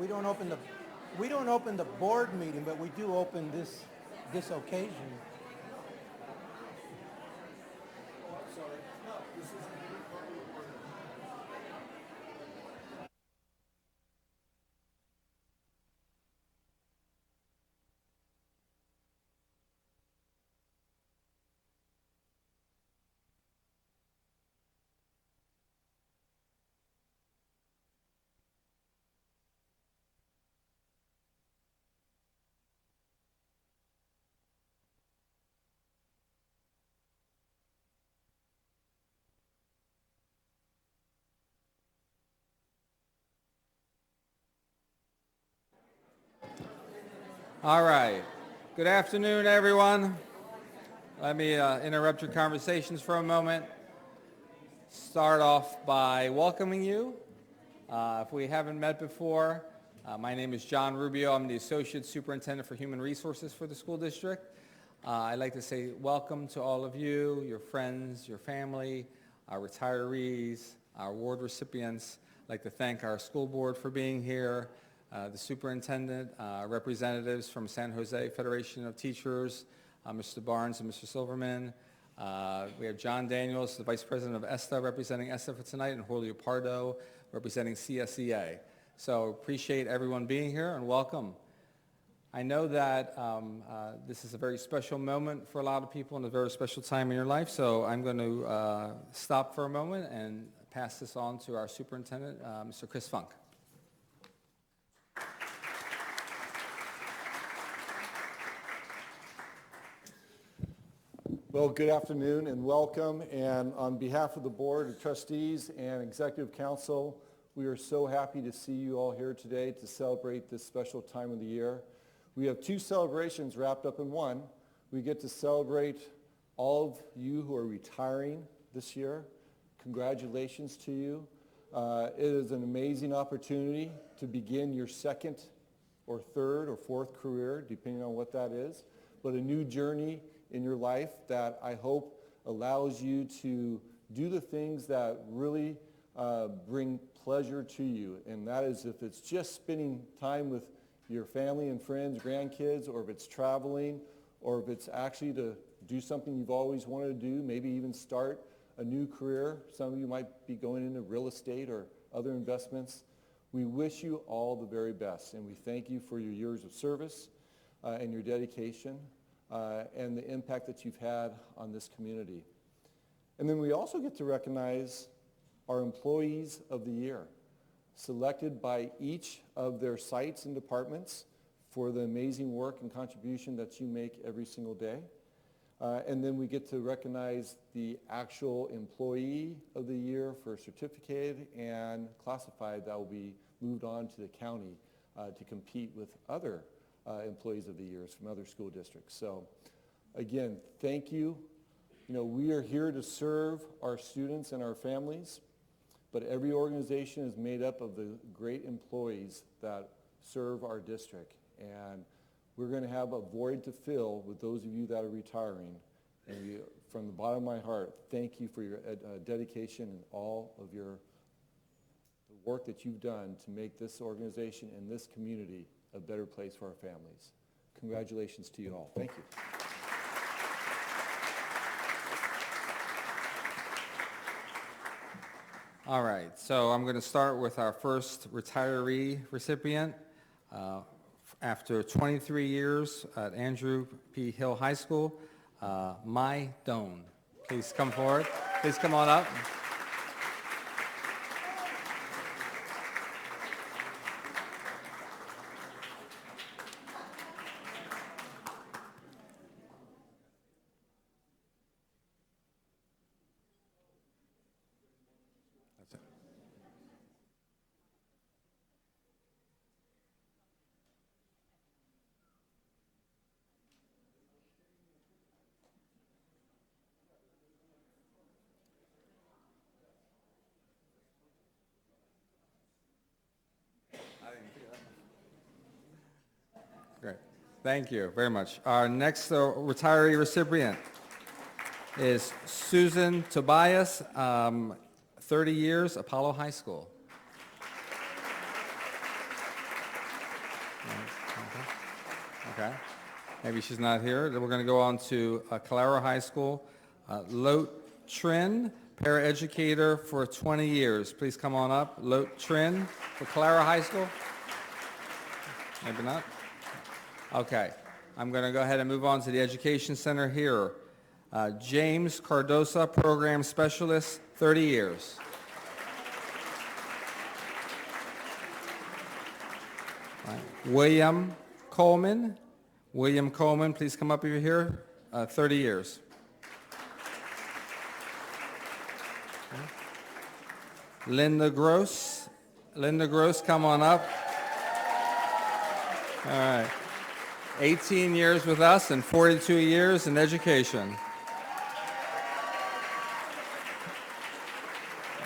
We don't open the board meeting, but we do open this occasion. All right. Good afternoon, everyone. Let me interrupt your conversations for a moment. Start off by welcoming you. If we haven't met before, my name is John Rubio. I'm the Associate Superintendent for Human Resources for the school district. I'd like to say welcome to all of you, your friends, your family, our retirees, our award recipients. I'd like to thank our school board for being here. The superintendent, representatives from San Jose Federation of Teachers, Mr. Barnes and Mr. Silverman. We have John Daniels, the Vice President of ESTA, representing ESTA for tonight, and Julio Pardo, representing CSEA. So appreciate everyone being here, and welcome. I know that this is a very special moment for a lot of people and a very special time in your life, so I'm going to stop for a moment and pass this on to our superintendent, Mr. Chris Funk. Well, good afternoon and welcome. And on behalf of the Board of Trustees and Executive Council, we are so happy to see you all here today to celebrate this special time of the year. We have two celebrations wrapped up in one. We get to celebrate all of you who are retiring this year. Congratulations to you. It is an amazing opportunity to begin your second or third or fourth career, depending on what that is, but a new journey in your life that I hope allows you to do the things that really bring pleasure to you. And that is if it's just spending time with your family and friends, grandkids, or if it's traveling, or if it's actually to do something you've always wanted to do, maybe even start a new career. Some of you might be going into real estate or other investments. We wish you all the very best, and we thank you for your years of service and your dedication. And the impact that you've had on this community. And then we also get to recognize our Employees of the Year, selected by each of their sites and departments for the amazing work and contribution that you make every single day. And then we get to recognize the actual Employee of the Year for certificated and classified that will be moved on to the county to compete with other Employees of the Years from other school districts. So again, thank you. You know, we are here to serve our students and our families, but every organization is made up of the great employees that serve our district. And we're going to have a void to fill with those of you that are retiring. And we, from the bottom of my heart, thank you for your dedication and all of the work that you've done to make this organization and this community a better place for our families. Congratulations to you all. Thank you. All right, so I'm going to start with our first retiree recipient. After 23 years at Andrew P. Hill High School, Mai Doan. Please come forward. Please come on up. Great. Thank you very much. Our next retiree recipient is Susan Tobias, 30 years, Apollo High School. Okay. Maybe she's not here. Then we're going to go on to Calera High School. Lot Trin, paraeducator for 20 years. Please come on up. Lot Trin for Calera High School. Maybe not. Okay. I'm going to go ahead and move on to the Education Center here. James Cardosa, program specialist, 30 years. All right. William Coleman. William Coleman, please come up if you're here. 30 years. Okay. Linda Gross. Linda Gross, come on up. All right. 18 years with us and 42 years in education.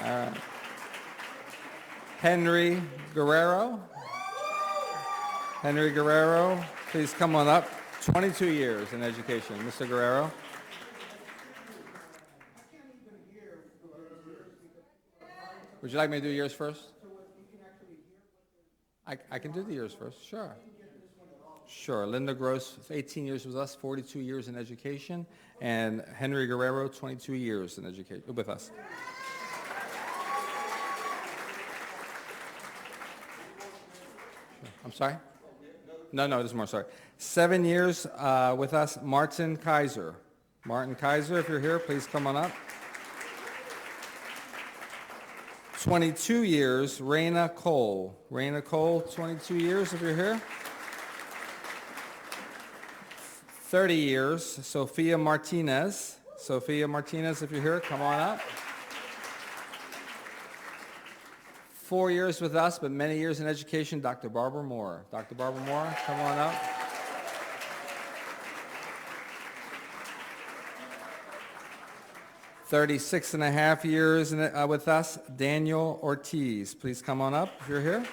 All right. Henry Guerrero. Henry Guerrero, please come on up. 22 years in education. Mr. Guerrero. Would you like me to do yours first? I can do the years first, sure. Sure. Linda Gross, 18 years with us, 42 years in education, and Henry Guerrero, 22 years in education with us. I'm sorry? No, there's more, sorry. 7 years with us, Martin Kaiser. Martin Kaiser, if you're here, please come on up. 22 years, Raina Cole. Raina Cole, 22 years, if you're here. 30 years, Sophia Martinez. Sophia Martinez, if you're here, come on up. 4 years with us, but many years in education, Dr. Barbara Moore. Dr. Barbara Moore, come on up. $36.5 years with us, Daniel Ortiz. Please come on up if you're here.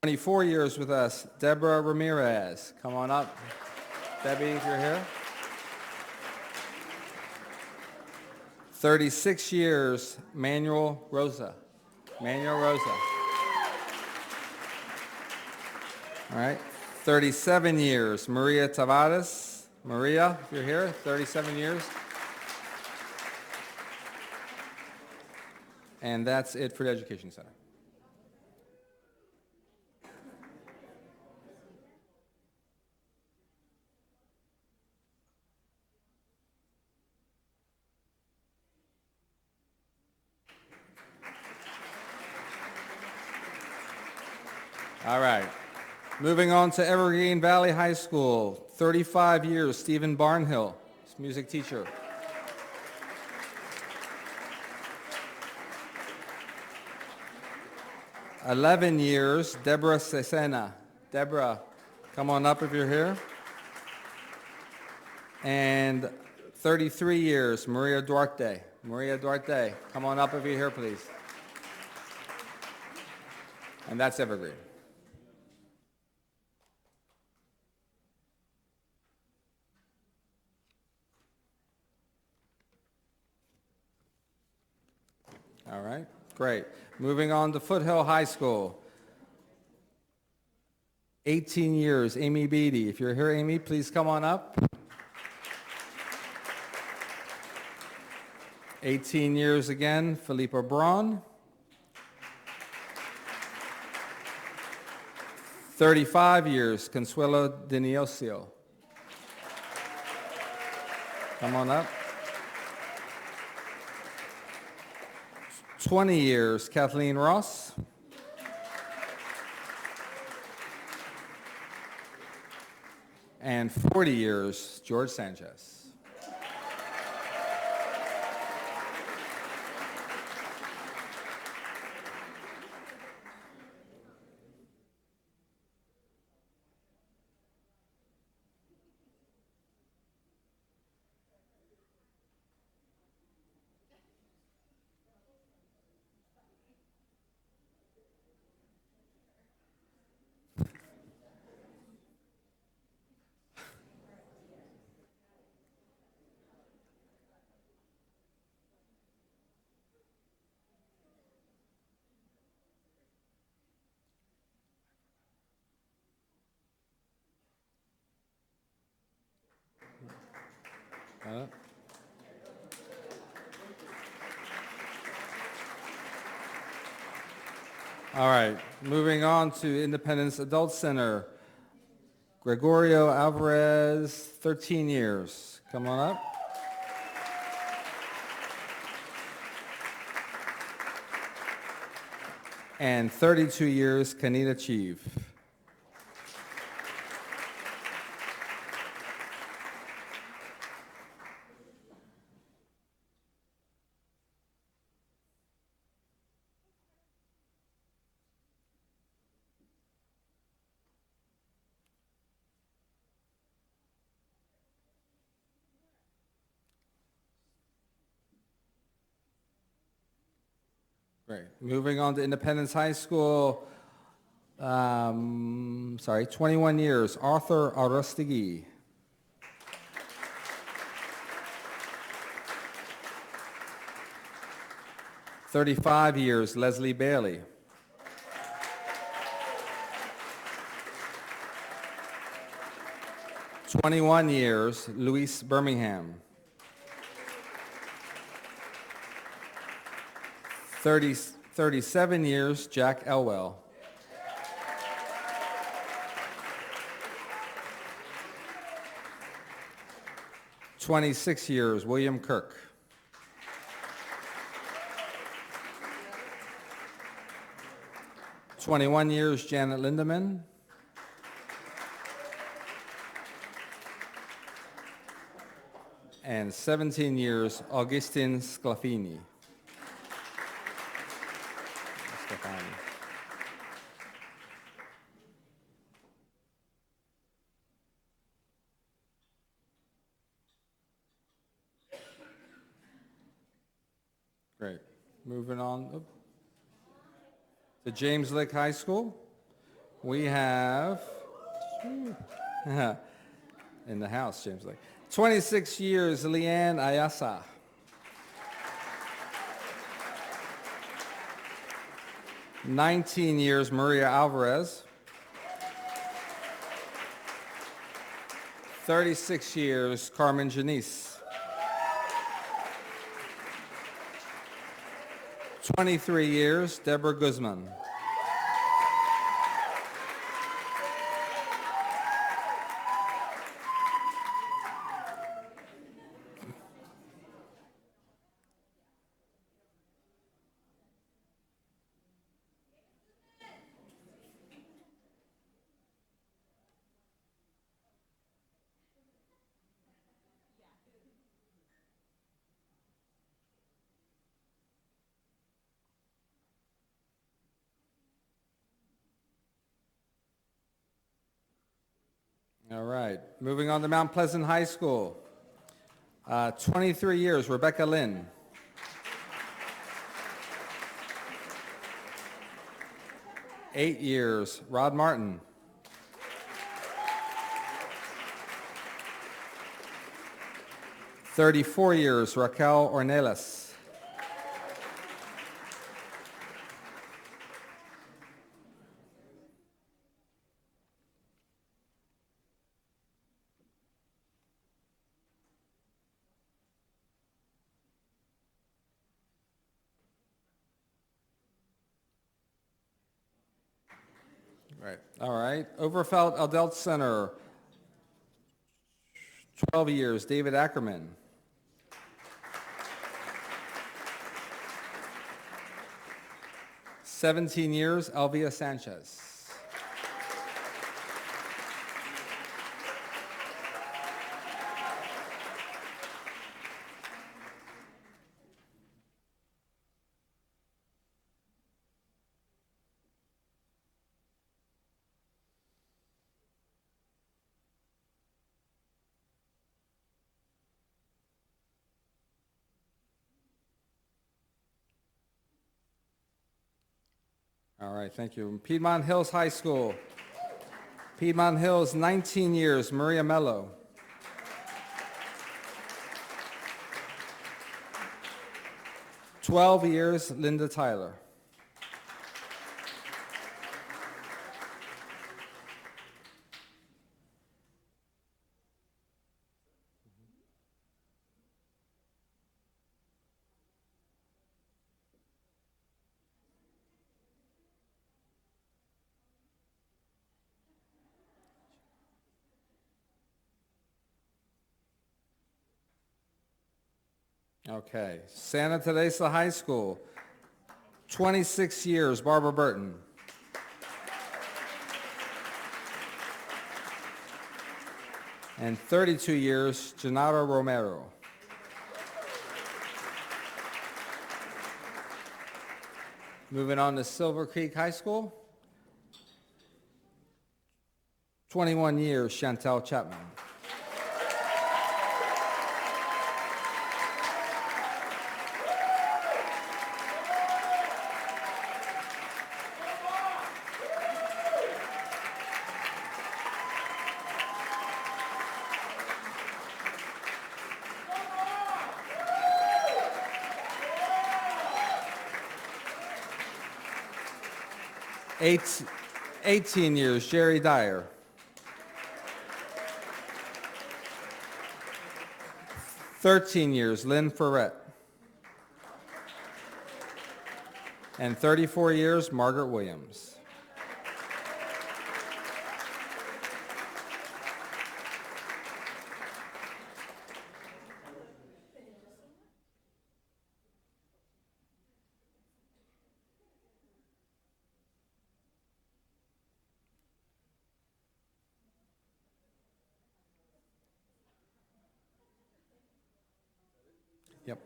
$24 years with us, Deborah Ramirez. Come on up, Debbie, if you're here. 36 years, Manuel Rosa. Manuel Rosa. All right. 37 years, Maria Tavares. Maria, if you're here, 37 years. And that's it for the Education Center. All right. Moving on to Evergreen Valley High School, 35 years, Stephen Barnhill, music teacher. "11 years, Deborah Cesena. Deborah, come on up if you're here. And 33 years, Maria Duarte. Maria Duarte, come on up if you're here, please. And that's Evergreen. All right, great. Moving on to Foothill High School. 18 years, Amy Beatty. If you're here, Amy, please come on up. 18 years again, Philippa Braun. 35 years, Consuelo Diniosio. Come on up. 20 years, Kathleen Ross. And 40 years, George Sanchez. Uh, All right, moving on to Independence Adult Center. Gregorio Alvarez, 13 years. Come on up. And 32 years, Kanita Cheeve. Great. Moving on to Independence High School. 21 years, Arthur Arostegui. "35 years, Leslie Bailey. 21 years, Luis Birmingham. 37 years, Jack Elwell. 26 years, William Kirk. 21 years, Janet Lindeman. 17 years, Augustin Sclafani. Great. Moving on to James Lick High School. We have, in the house, James Lick, 26 years, Leanne Ayasa. 19 years, Maria Alvarez. 36 years, Carmen Janice. 23 years, Deborah Guzman. All right, moving on to Mount Pleasant High School. 23 years, Rebecca Lynn. 8 years, Rod Martin. 34 years, Raquel Ornelas. 'Overfelt Adult Center, 12 years, David Ackerman. 17 years, Elvia Sanchez. All right, thank you. Piedmont Hills High School. Piedmont Hills, 19 years, Maria Mello. 12 years, Linda Tyler. Okay. Santa Teresa High School, 26 years, Barbara Burton. And 32 years, Gennaro Romero. Moving on to Silver Creek High School, 21 years, Chantel Chapman. Eight, 18 years, Jerry Dyer. 13 years, Lynn Ferret. And 34 years, Margaret Williams. Yep.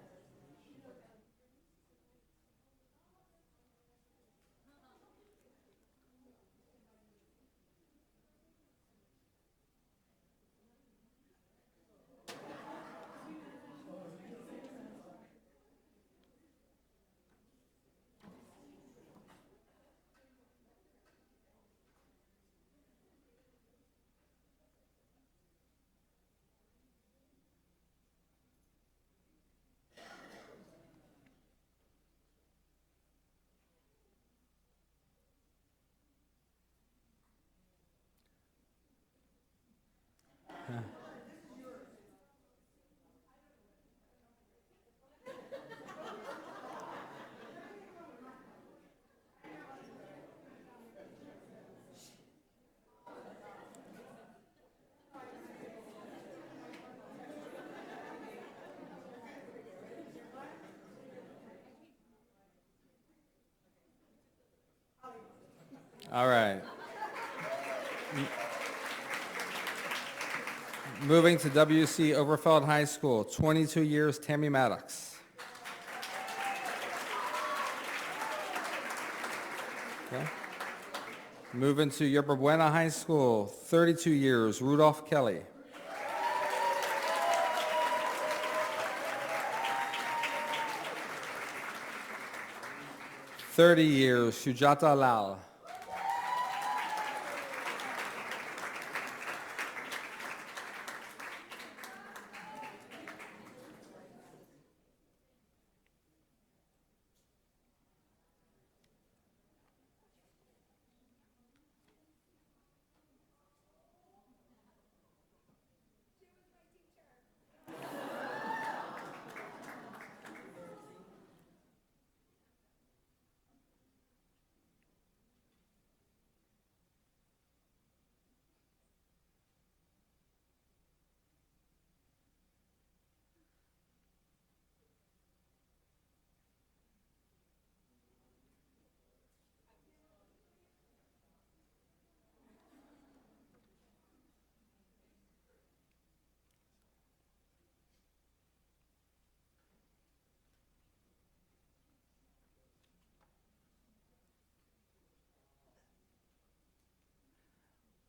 All right. Moving to W.C. Overfeld High School, 22 years, Tammy Maddox. Okay. Moving to Yerba Buena High School, 32 years, Rudolph Kelly. "30 years, Sujata Lal.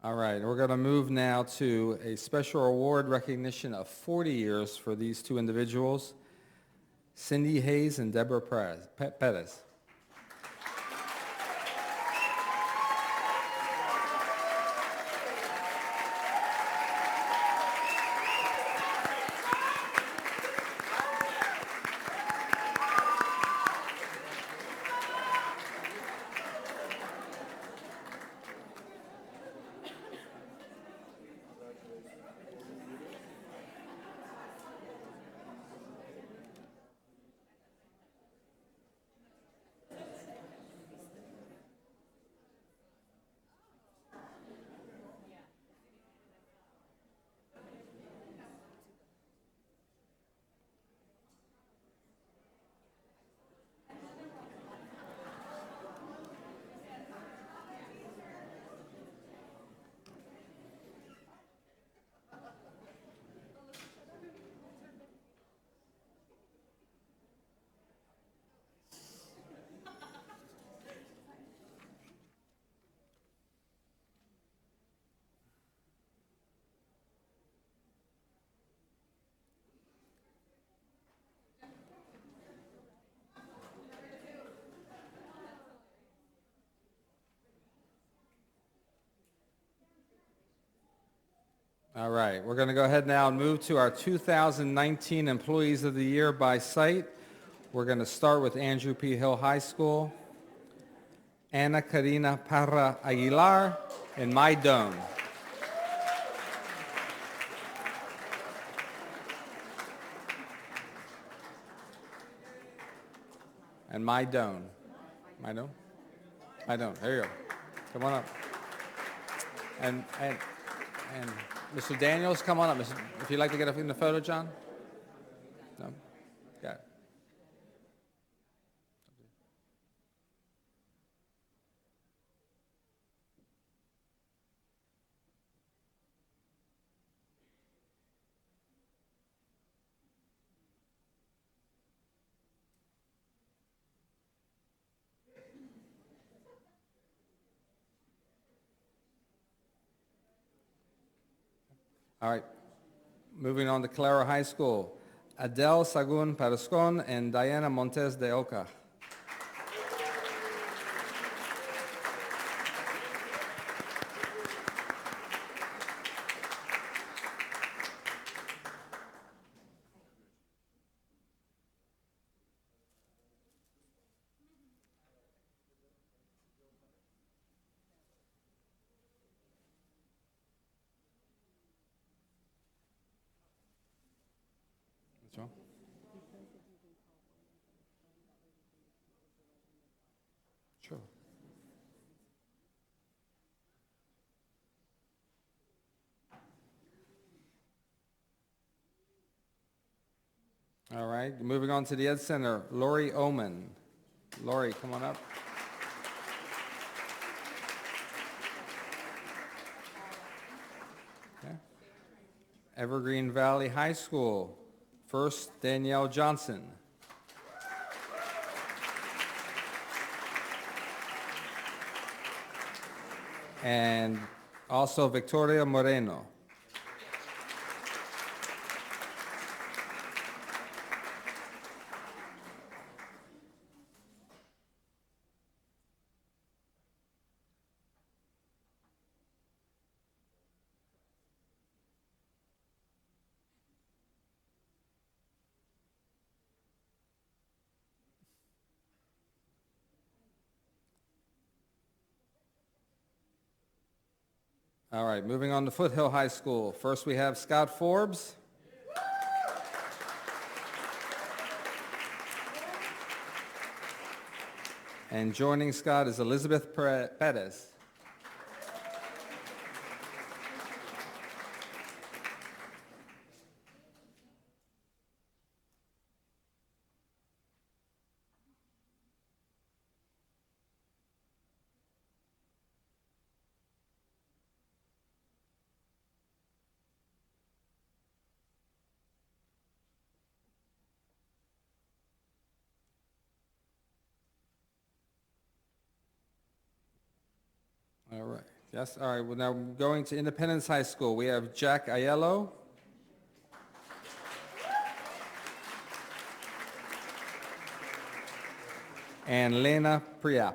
All right, we're going to move now to a special award recognition of 40 years for these two individuals, Cindy Hayes and Deborah Perez. All right, we're going to go ahead now and move to our 2019 Employees of the Year by site. We're going to start with Andrew P. Hill High School, Ana Karina Parra Aguilar, and Maidon. And Maidon. Maidon? Maidon, there you go. Come on up. And Mr. Daniels, come on up. If you'd like to get up in the photo, John? No? Got it. All right. Moving on to Clara High School, Adele Sagun Parascon and Diana Montes de Oca. What's wrong? Sure. All right, moving on to the Ed Center, Lori Oman. Lori, come on up. Okay. Evergreen Valley High School, first Danielle Johnson. And also Victoria Moreno. All right, moving on to Foothill High School. First we have Scott Forbes. And joining Scott is Elizabeth Perez. All right. Yes, all right. Well, now going to Independence High School, we have Jack Aiello. And Lena Priap.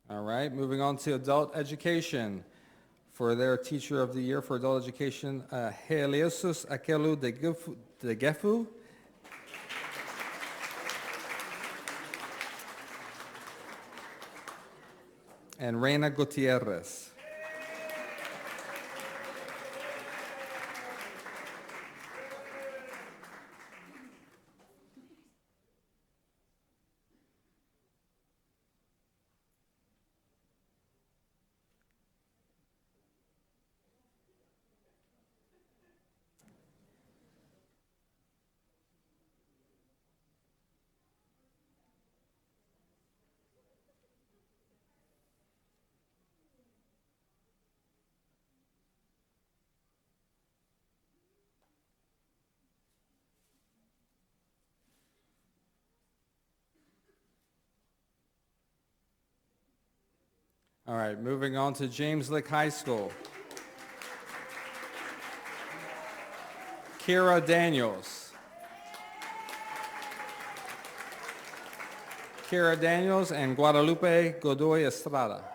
All right, moving on to adult education. For their Teacher of the Year for Adult Education, Helios Akelu de Gefu. And Reina Gutierrez. All right, moving on to James Lick High School. Kira Daniels. Kira Daniels and Guadalupe Godoy Estrada.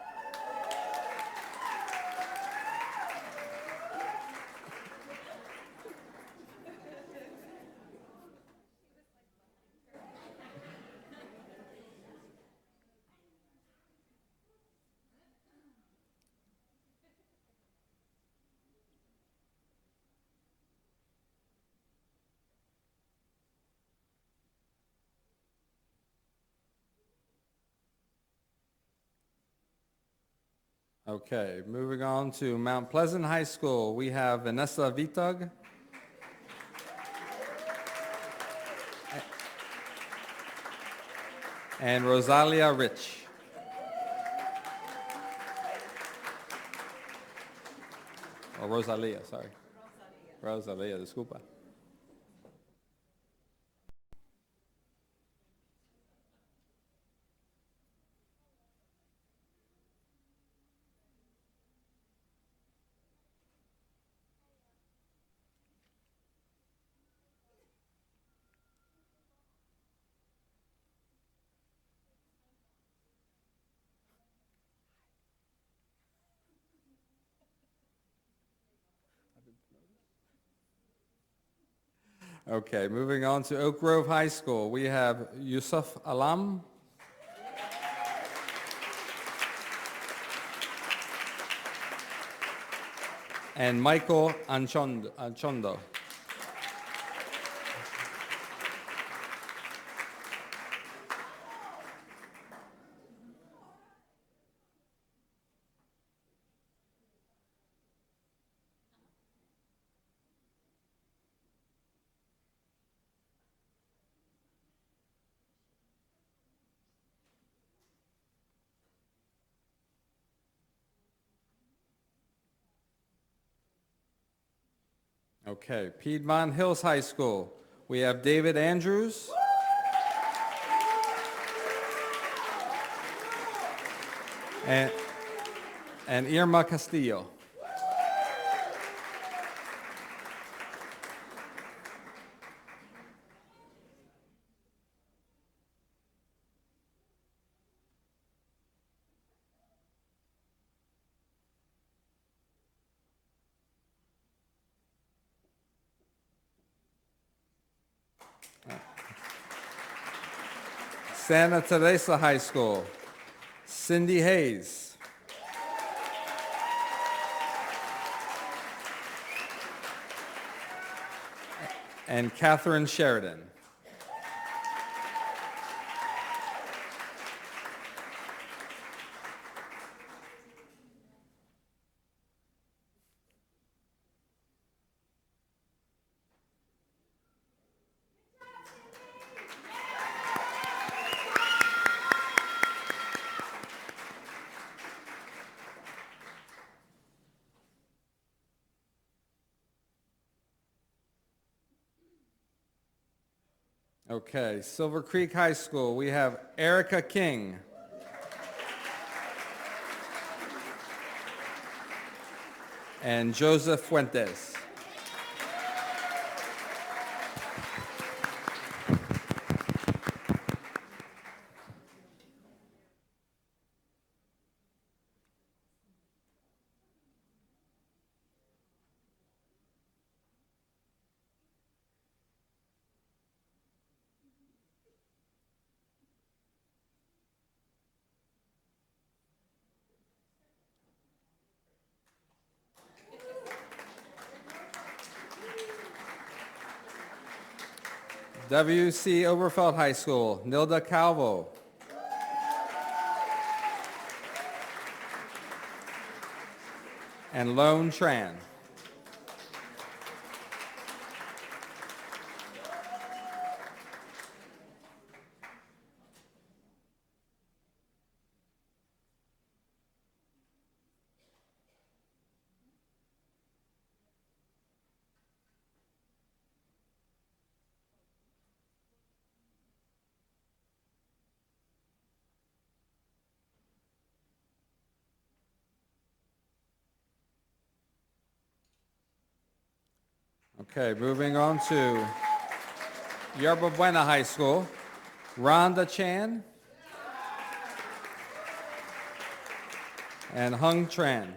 Okay, moving on to Mount Pleasant High School, we have Vanessa Vitug and Rosalia Rich. Or Rosalia, sorry. Rosalia, disculpa. Okay, moving on to Oak Grove High School, we have Yusuf Alam and Michael Anchondo. Okay, Piedmont Hills High School, we have David Andrews and Irma Castillo. Santa Teresa High School, Cindy Hayes. And Catherine Sheridan. Okay, Silver Creek High School, we have Erica King. And Joseph Fuentes. W.C. Oberfeld High School, Nilda Calvo. And Lone Tran. Okay, moving on to Yerba Buena High School. Rhonda Chan and Hung Tran.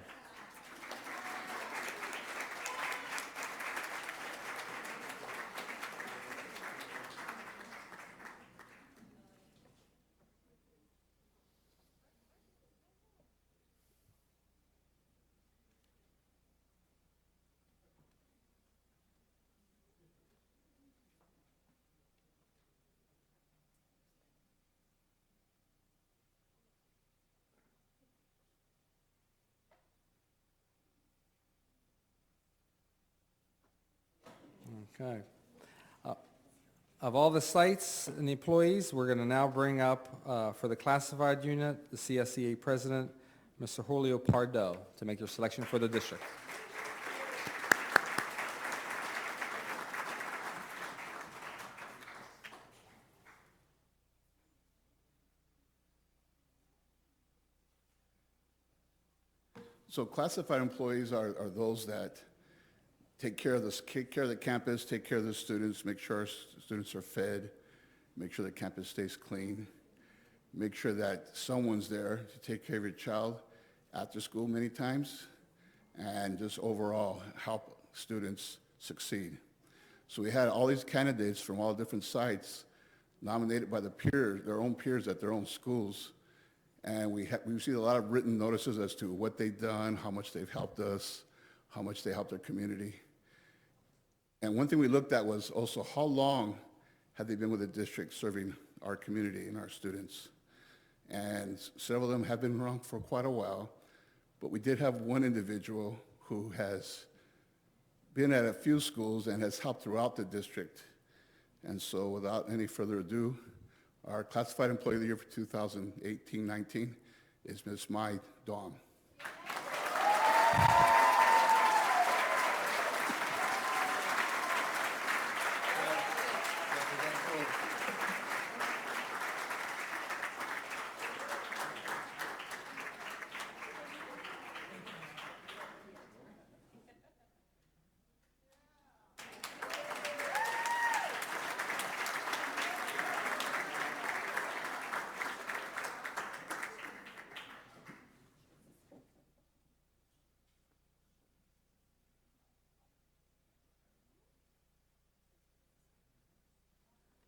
Okay. Of all the sites and the employees, we're going to now bring up, for the classified unit, the CSEA president, Mr. Julio Pardo, to make your selection for the district. So classified employees are those that take care of the campus, take care of the students, make sure our students are fed, make sure the campus stays clean, make sure that someone's there to take care of your child after school many times, and just overall help students succeed. So we had all these candidates from all different sites nominated by their own peers at their own schools. And we received a lot of written notices as to what they've done, how much they've helped us, how much they helped their community. And one thing we looked at was also how long had they been with the district serving our community and our students. And several of them have been around for quite a while, but we did have one individual who has been at a few schools and has helped throughout the district. And so without any further ado, our classified employee of the year for 2018-19 is Ms. Mai Dawn.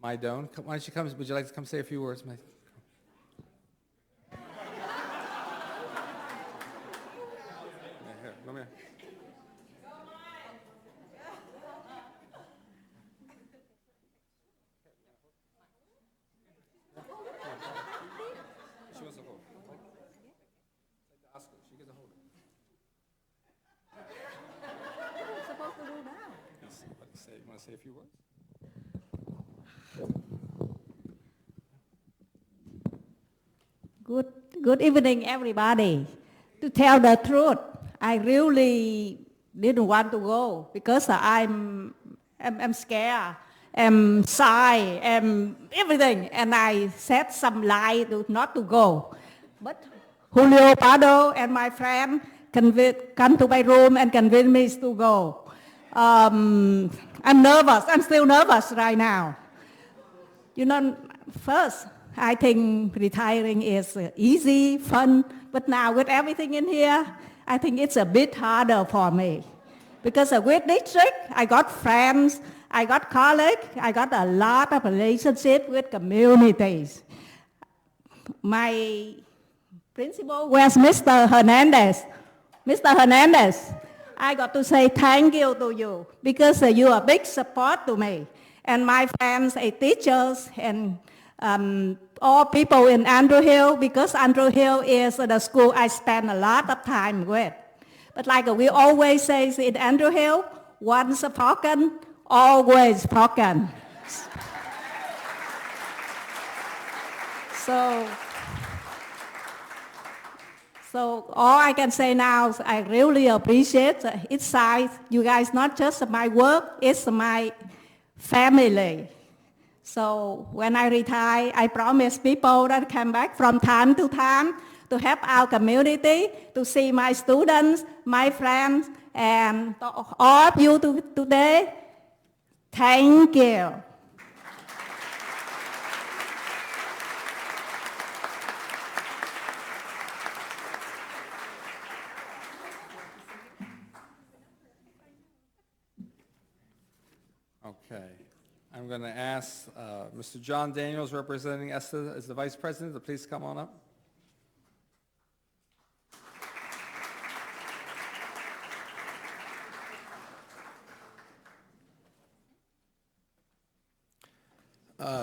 Mai Doan, why don't you come, would you like to come say a few words, Mai? Here, come here. She wants to hold. Ask her, she gets a hold of it. What am I supposed to do now? You want to say a few words? Good evening, everybody. To tell the truth, I really didn't want to go because I'm scared, I'm shy, everything, and I said some lie not to go. But Julio Pardo and my friend come to my room and convinced me to go. I'm nervous. I'm still nervous right now. You know, first, I think retiring is easy, fun, but now with everything in here, I think it's a bit harder for me. Because with district, I got friends, I got colleagues, I got a lot of relationship with communities. My principal was Mr. Hernandez. Mr. Hernandez, I got to say thank you to you because you are a big support to me. And my friends, teachers, and all people in Andrew Hill, because Andrew Hill is the school I spend a lot of time with. But like we always say in Andrew Hill, once spoken, always spoken. So all I can say now is I really appreciate each side. You guys, not just my work, it's my family. So when I retire, I promise people that come back from time to time to help our community, to see my students, my friends, and all of you today. Thank you. Okay. I'm going to ask Mr. John Daniels, representing Esuhsd as the Vice President, to please come on up.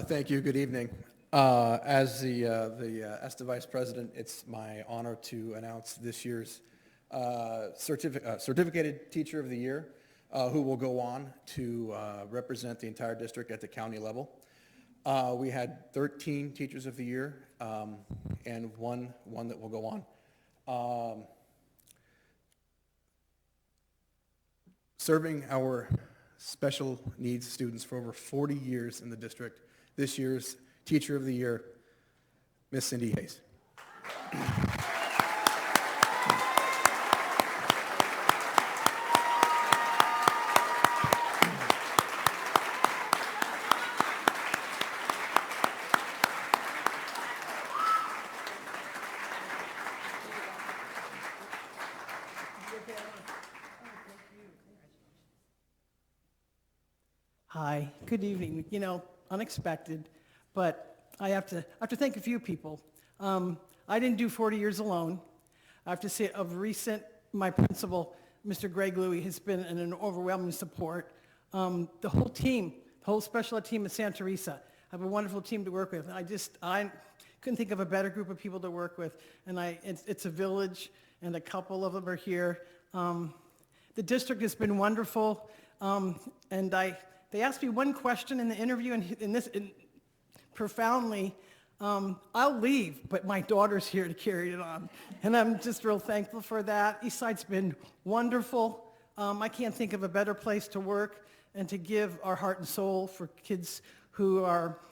Thank you. Good evening. As the Esuhsd Vice President, it's my honor to announce this year's Certificated Teacher of the Year, who will go on to represent the entire district at the county level. We had 13 Teachers of the Year and one that will go on. Serving our special needs students for over 40 years in the district, this year's Teacher of the Year, Miss Cindy Hayes. Hi, good evening. You know, unexpected, but I have to thank a few people. I didn't do 40 years alone. I have to say, of recent, my principal, Mr. Greg Louie, has been an overwhelming support. The whole team, the whole special ed team at Santa Teresa, I have a wonderful team to work with. I couldn't think of a better group of people to work with, and it's a village, and a couple of them are here. The district has been wonderful, and they asked me one question in the interview, and profoundly, I'll leave, but my daughter's here to carry it on. And I'm just real thankful for that. Eastside's been wonderful. I can't think of a better place to work and to give our heart and soul for kids who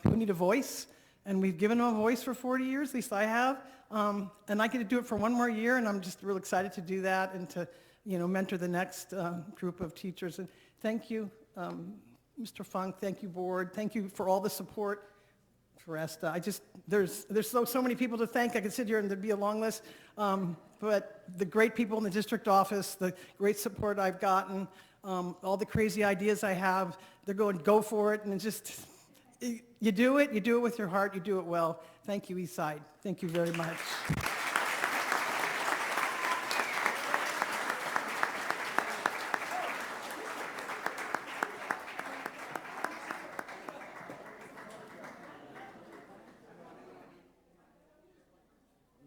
need a voice. And we've given them a voice for 40 years, at least I have. And I get to do it for one more year, and I'm just real excited to do that and to, mentor the next group of teachers. And thank you, Mr. Funk, thank you, board. Thank you for all the support for Esuhsd. There's so many people to thank. I could sit here and there'd be a long list. But the great people in the district office, the great support I've gotten, all the crazy ideas I have, they're going, go for it. And it's just, you do it with your heart, you do it well. Thank you, Eastside. Thank you very much.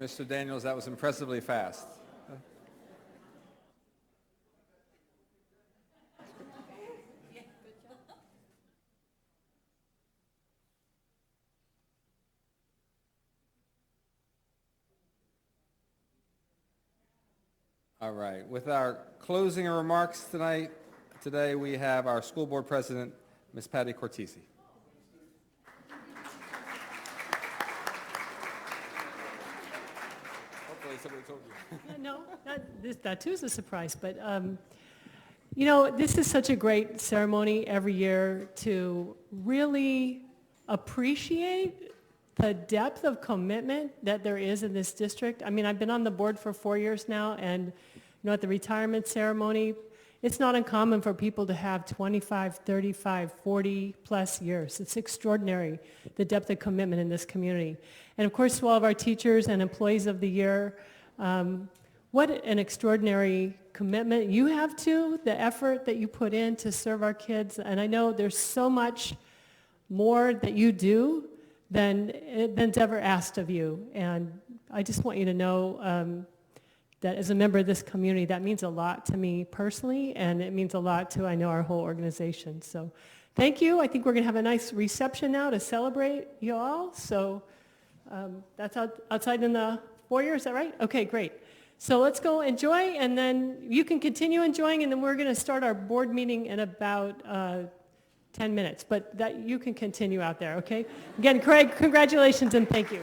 Mr. Daniels, that was impressively fast. All right. With our closing remarks today we have our school board president, Ms. Patty Cortese. Hopefully somebody told you. No, that too is a surprise. But, this is such a great ceremony every year to really appreciate the depth of commitment that there is in this district. I mean, I've been on the board for 4 years now, and at the retirement ceremony, it's not uncommon for people to have 25, 35, 40 plus years. It's extraordinary, the depth of commitment in this community. And of course, to all of our teachers and employees of the year, what an extraordinary commitment you have to, the effort that you put in to serve our kids. And I know there's so much more that you do than's ever asked of you. And I just want you to know that as a member of this community, that means a lot to me personally, and it means a lot to, I know, our whole organization. So thank you. I think we're going to have a nice reception now to celebrate you all. So that's outside in the foyer, is that right? Okay, great. So let's go enjoy, and then you can continue enjoying, and then we're going to start our board meeting in about 10 minutes. But that you can continue out there, okay? Again, Craig, congratulations and thank you.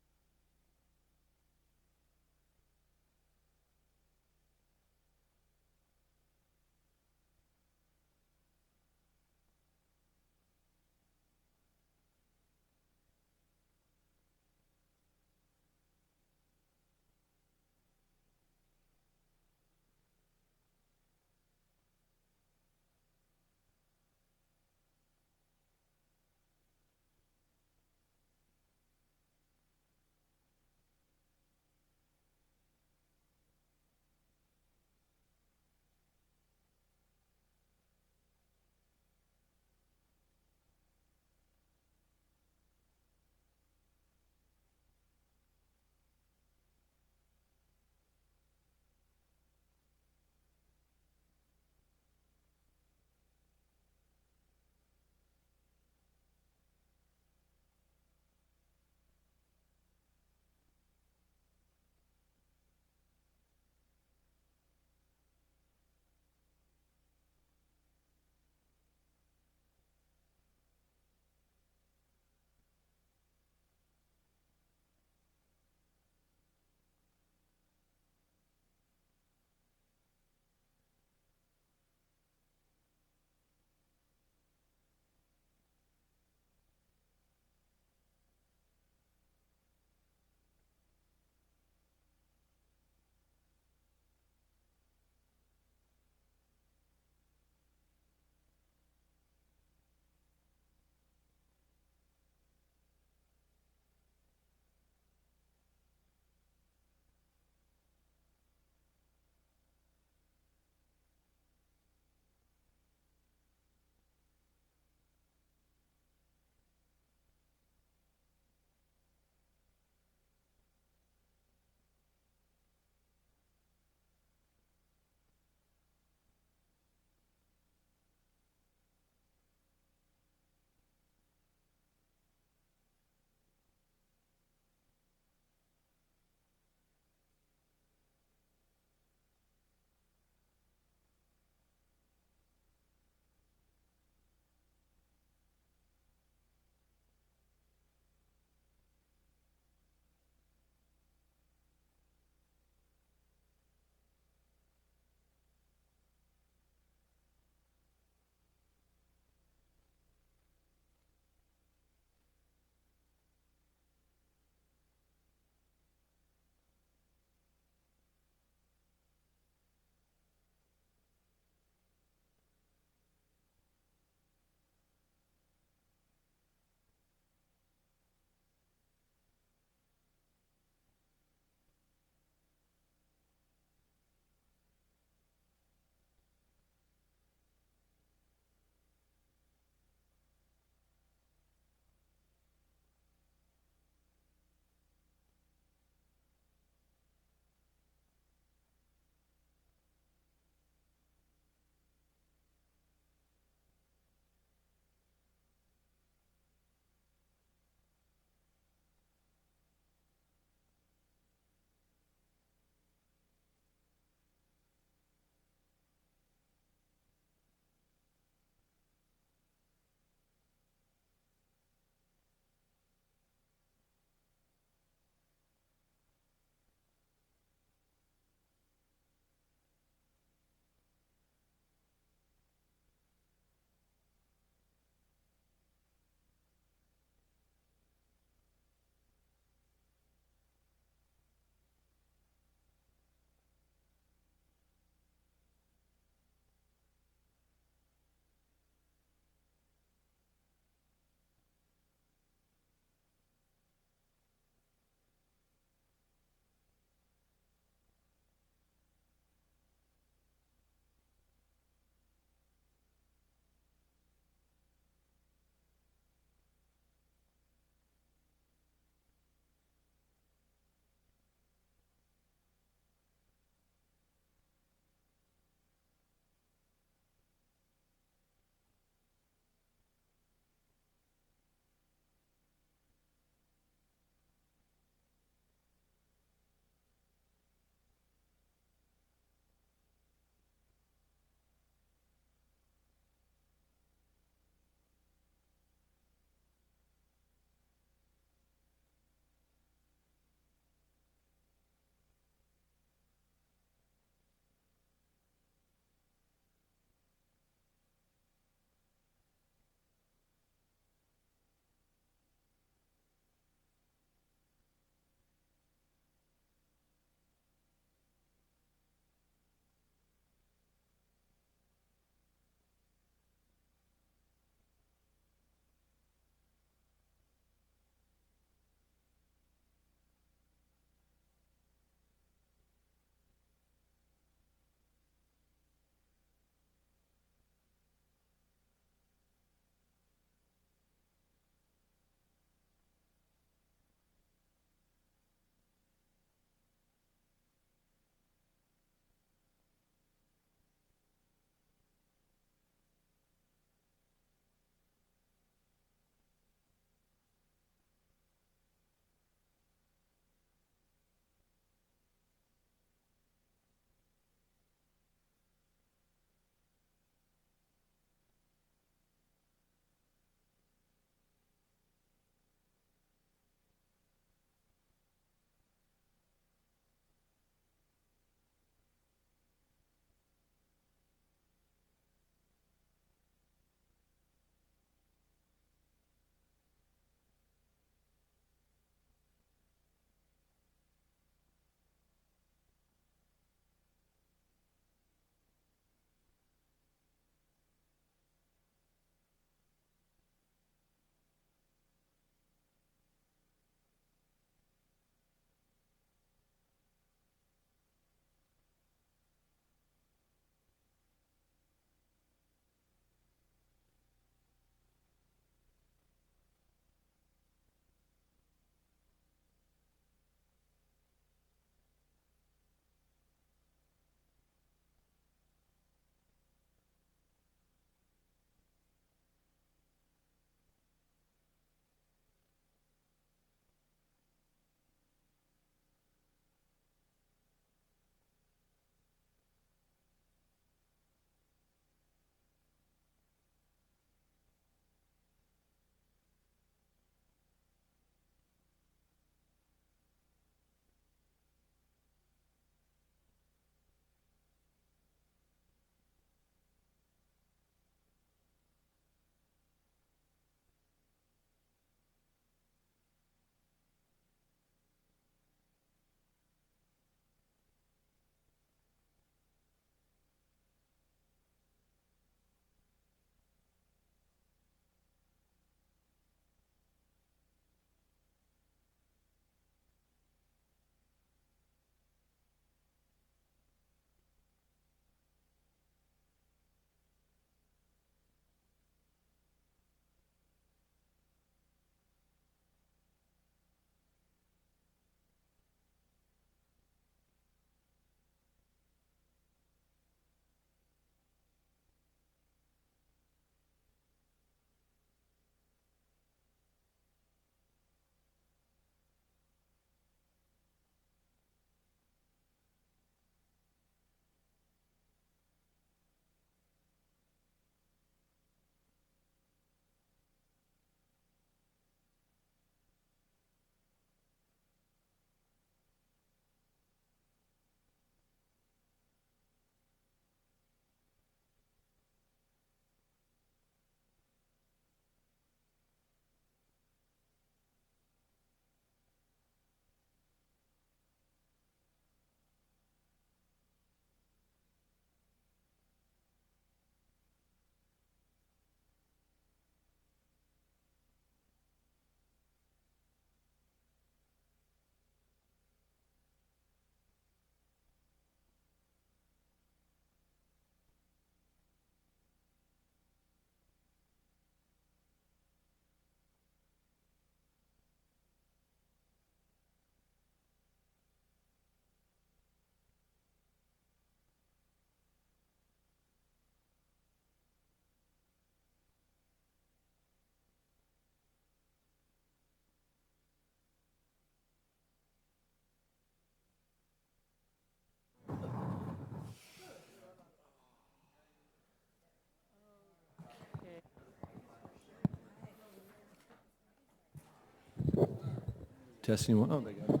Testing one. Oh, they got it.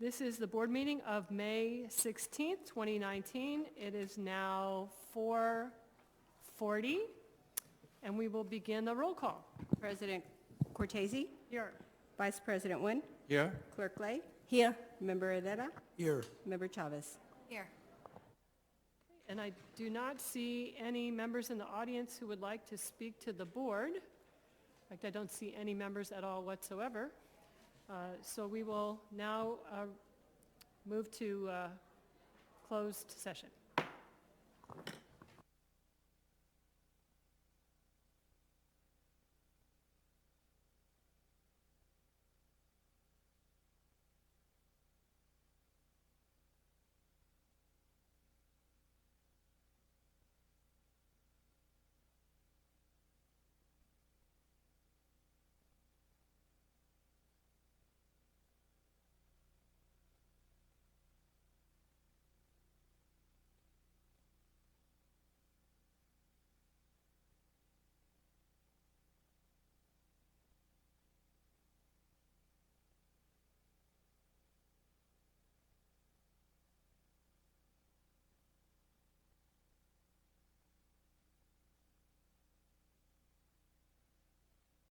This is the board meeting of May 16th, 2019. It is now 4:40, and we will begin the roll call. President Cortese, Here. Vice President Nguyen, Here? Clerk Lay, Here. Member Herrera, Here. Member Chavez. Here. And I do not see any members in the audience who would like to speak to the board. In fact, I don't see any members at all whatsoever. So we will now move to closed session.